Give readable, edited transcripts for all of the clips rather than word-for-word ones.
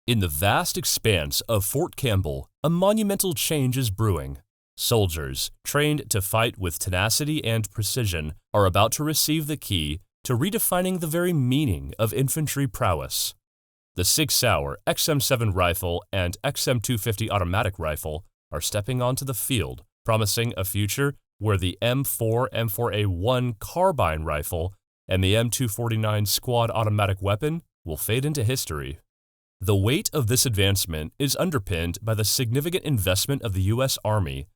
In the vast expanse of Fort Campbell, a monumental change is brewing. Soldiers, trained to fight with tenacity and precision, are about to receive the key to redefining the very meaning of infantry prowess. The Sig Sauer XM7 rifle and XM250 automatic rifle are stepping onto the field, promising a future where the M4 M4A1 carbine rifle and the M249 squad automatic weapon will fade into history. The weight of this advancement is underpinned by the significant investment of the U.S. Army,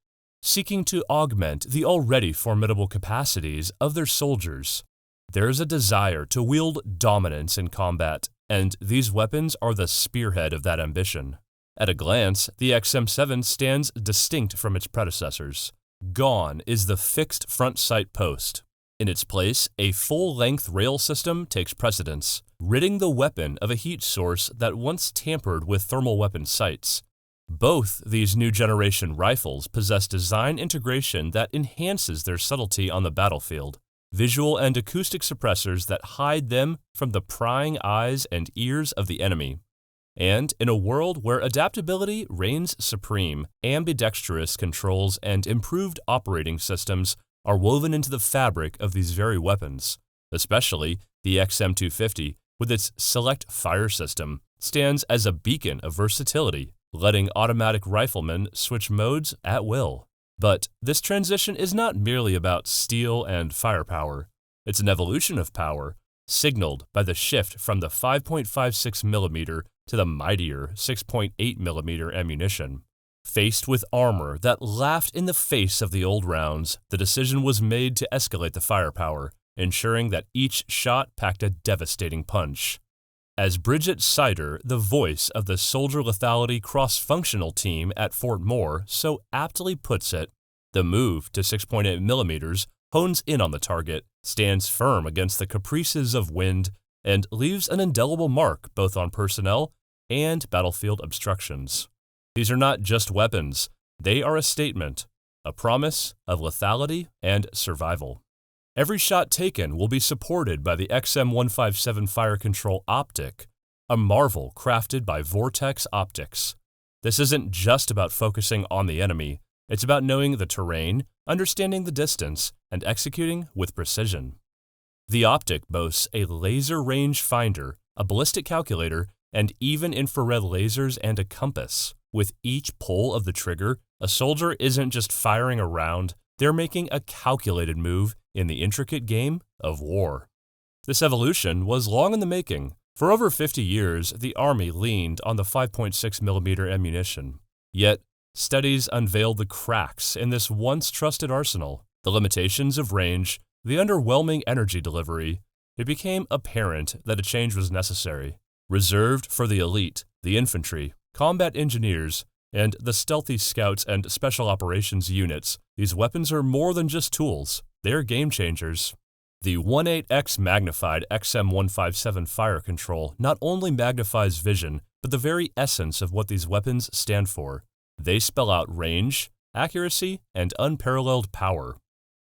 seeking to augment the already formidable capacities of their soldiers. There is a desire to wield dominance in combat, and these weapons are the spearhead of that ambition. At a glance, the XM7 stands distinct from its predecessors. Gone is the fixed front sight post. In its place, a full-length rail system takes precedence, ridding the weapon of a heat source that once tampered with thermal weapon sights. Both these new generation rifles possess design integration that enhances their subtlety on the battlefield, visual and acoustic suppressors that hide them from the prying eyes and ears of the enemy. And in a world where adaptability reigns supreme, ambidextrous controls and improved operating systems are woven into the fabric of these very weapons. Especially the XM250, with its select fire system, stands as a beacon of versatility, letting automatic riflemen switch modes at will. But this transition is not merely about steel and firepower. It's an evolution of power, signaled by the shift from the 5.56mm to the mightier 6.8mm ammunition. Faced with armor that laughed in the face of the old rounds, the decision was made to escalate the firepower, ensuring that each shot packed a devastating punch. As Bridget Sider, the voice of the Soldier Lethality cross-functional team at Fort Moore, so aptly puts it, the move to 6.8mm hones in on the target, stands firm against the caprices of wind, and leaves an indelible mark both on personnel and battlefield obstructions. These are not just weapons, they are a statement, a promise of lethality and survival. Every shot taken will be supported by the XM157 fire control optic, a marvel crafted by Vortex Optics. This isn't just about focusing on the enemy, it's about knowing the terrain, understanding the distance, and executing with precision. The optic boasts a laser range finder, a ballistic calculator, and even infrared lasers and a compass. With each pull of the trigger, a soldier isn't just firing a round, they're making a calculated move in the intricate game of war. This evolution was long in the making. For over 50 years, the Army leaned on the 5.6mm ammunition. Yet, studies unveiled the cracks in this once trusted arsenal, the limitations of range, the underwhelming energy delivery. It became apparent that a change was necessary. Reserved for the elite, the infantry, combat engineers, and the stealthy scouts and special operations units, these weapons are more than just tools, they're game changers. The 18x magnified XM157 fire control not only magnifies vision, but the very essence of what these weapons stand for. They spell out range, accuracy, and unparalleled power.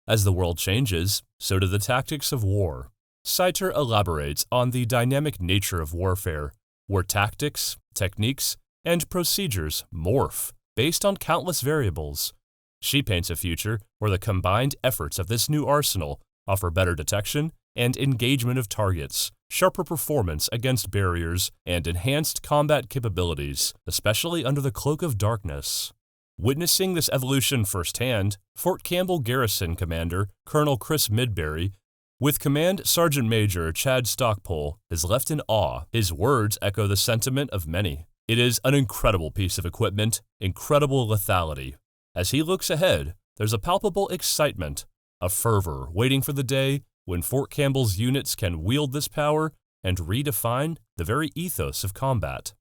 As the world changes, so do the tactics of war. Sider elaborates on the dynamic nature of warfare, where tactics, techniques, and procedures morph based on countless variables. She paints a future where the combined efforts of this new arsenal offer better detection and engagement of targets, sharper performance against barriers, and enhanced combat capabilities, especially under the cloak of darkness. Witnessing this evolution firsthand, Fort Campbell Garrison Commander Colonel Chris Midbury, with Command Sergeant Major Chad Stockpole, is left in awe. His words echo the sentiment of many. It is an incredible piece of equipment, incredible lethality. As he looks ahead, there's a palpable excitement, a fervor waiting for the day when Fort Campbell's units can wield this power and redefine the very ethos of combat.